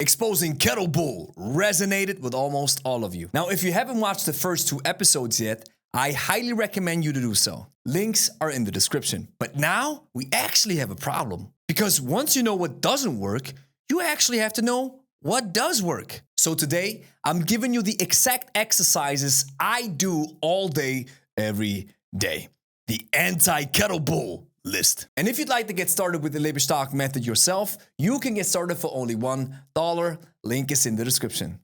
Exposing Kettlebell resonated with almost all of you. Now, if you haven't watched the first 2 episodes yet, I highly recommend you to do so. Links are in the description. But now we actually have a problem. Because once you know what doesn't work, you actually have to know what does work. So today, I'm giving you the exact exercises I do all day, every day. The anti-kettlebell list. And if you'd like to get started with the Lebe stock method yourself, you can get started for only $1. Link is in the description.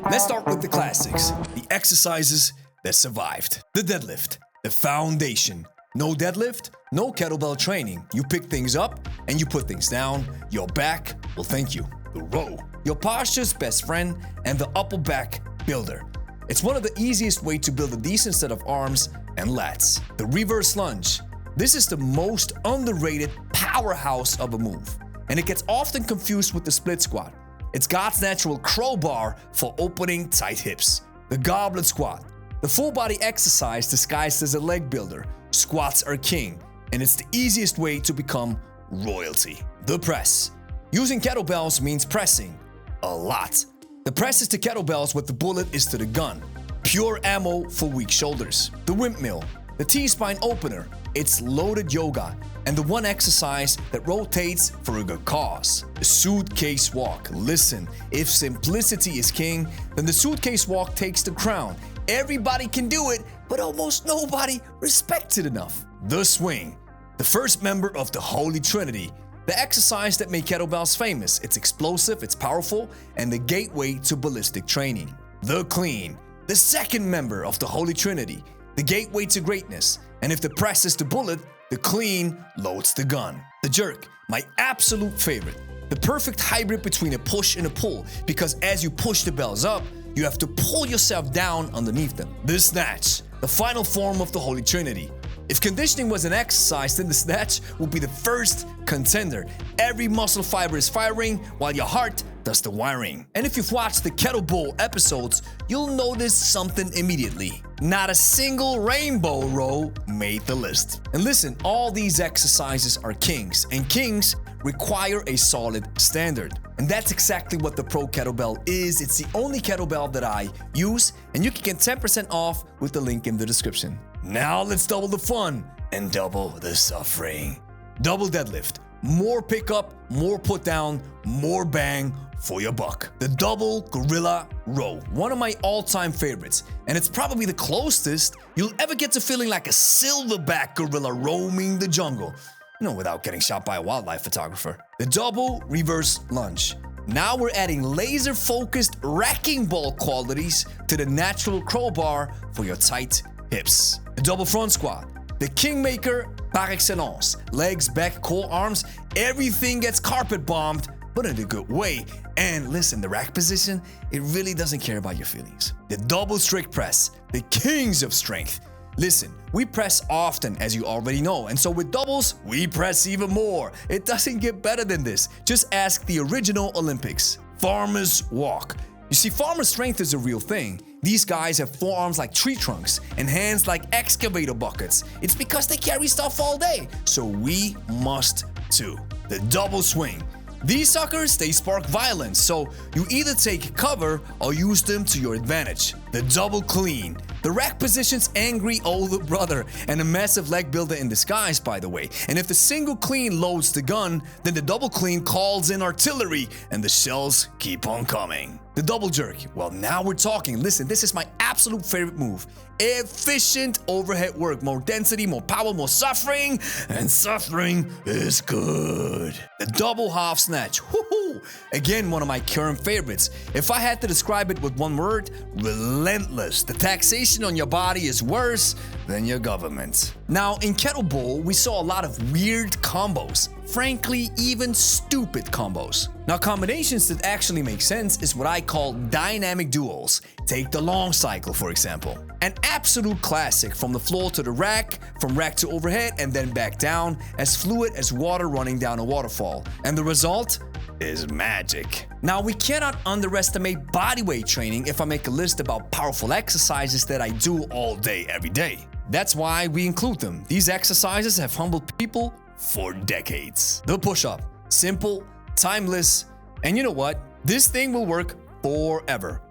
Let's start with the classics, the exercises that survived. The deadlift, the foundation. No deadlift, no kettlebell training. You pick things up and you put things down. Your back will thank you. The row, your posture's best friend and the upper back builder. It's one of the easiest ways to build a decent set of arms and lats. The reverse lunge. This is the most underrated powerhouse of a move, and it gets often confused with the split squat. It's God's natural crowbar for opening tight hips. The Goblet Squat. The full body exercise disguised as a leg builder. Squats are king, and it's the easiest way to become royalty. The press. Using kettlebells means pressing a lot. The press is to kettlebells what the bullet is to the gun. Pure ammo for weak shoulders. The windmill. The T-spine opener. It's loaded yoga and the one exercise that rotates for a good cause. The Suitcase Walk. Listen, if simplicity is king, then the Suitcase Walk takes the crown. Everybody can do it, but almost nobody respects it enough. The swing. The first member of the Holy Trinity. The exercise that made kettlebells famous. It's explosive, it's powerful, and the gateway to ballistic training. The clean. The second member of the Holy Trinity. The gateway to greatness. And if the press is the bullet, the clean loads the gun. The jerk, my absolute favorite. The perfect hybrid between a push and a pull, because as you push the bells up, you have to pull yourself down underneath them. The snatch, the final form of the Holy Trinity. If conditioning was an exercise, then the snatch will be the first contender. Every muscle fiber is firing while your heart does the wiring. And if you've watched the kettlebell episodes, you'll notice something immediately. Not a single rainbow row made the list. And listen, all these exercises are kings, and kings require a solid standard. And that's exactly what the Pro Kettlebell is. It's the only kettlebell that I use, and you can get 10% off with the link in the description. Now let's double the fun and double the suffering. Double deadlift. More pickup, more put down, more bang for your buck. The double gorilla row. One of my all-time favorites. And it's probably the closest you'll ever get to feeling like a silverback gorilla roaming the jungle. You know, without getting shot by a wildlife photographer. The double reverse lunge. Now we're adding laser-focused wrecking ball qualities to the natural crowbar for your tight hips. The double front squat. The kingmaker par excellence. Legs, back, core, arms, everything gets carpet bombed, but in a good way. And listen, the rack position, it really doesn't care about your feelings. The double strict press. The kings of strength. Listen, we press often, as you already know, and so with doubles, we press even more. It doesn't get better than this. Just ask the original Olympics. Farmer's walk. You see, farmer strength is a real thing. These guys have forearms like tree trunks and hands like excavator buckets. It's because they carry stuff all day, so we must too. The double swing. These suckers, they spark violence, so you either take cover or use them to your advantage. The double clean. The rack position's angry older brother and a massive leg builder in disguise, by the way. And if the single clean loads the gun, then the double clean calls in artillery and the shells keep on coming. The double jerk. Well, now we're talking. Listen, this is my absolute favorite move. Efficient overhead work. More density, more power, more suffering. And suffering is good. The double half snatch. Woohoo! Again, one of my current favorites. If I had to describe it with one word, relentless. The taxation on your body is worse than your government. Now, in kettlebell, we saw a lot of weird combos. Frankly, even stupid combos. Now, combinations that actually make sense is what I call dynamic duos. Take the long cycle, for example. An absolute classic, from the floor to the rack, from rack to overhead, and then back down, as fluid as water running down a waterfall. And the result is magic. Now, we cannot underestimate bodyweight training if I make a list about powerful exercises that I do all day, every day. That's why we include them. These exercises have humbled people for decades. The push-up. Simple, timeless, And you know what? This thing will work forever.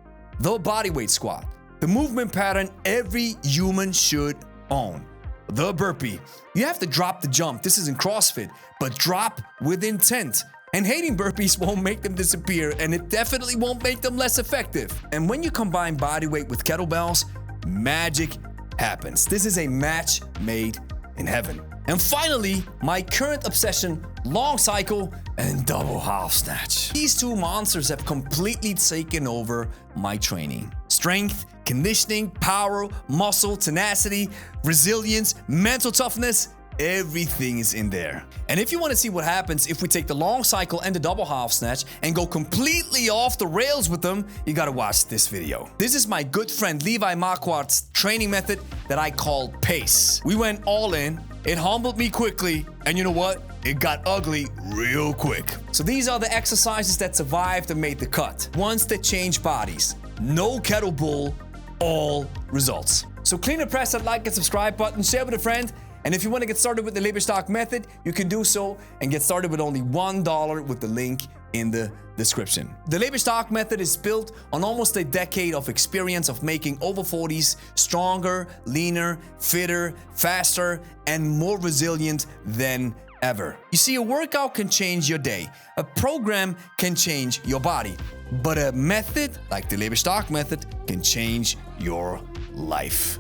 The bodyweight squat, the movement pattern every human should own. The burpee. You have to drop the jump. This isn't CrossFit, but drop with intent. And hating burpees won't make them disappear, and it definitely won't make them less effective. And when you combine bodyweight with kettlebells, magic happens. This is a match made in heaven. And finally, my current obsession, long cycle and double half snatch. These two monsters have completely taken over my training. Strength, conditioning, power, muscle, tenacity, resilience, mental toughness, everything is in there. And if you want to see what happens if we take the long cycle and the double half snatch and go completely off the rails with them, you gotta watch this video. This is my good friend Levi Marquardt's training method that I call PACE. We went all in, it humbled me quickly, and you know what? It got ugly real quick. So these are the exercises that survived and made the cut. Ones that change bodies. No kettlebell, all results. So clean and press that like and subscribe button, share with a friend. And if you want to get started with the Lebe stock method, you can do so and get started with only $1 with the link in the description. The Lebe stock method is built on almost a decade of experience of making over 40s stronger, leaner, fitter, faster, and more resilient than ever. You see, a workout can change your day. A program can change your body. But a method like the Lebe stock method can change your life.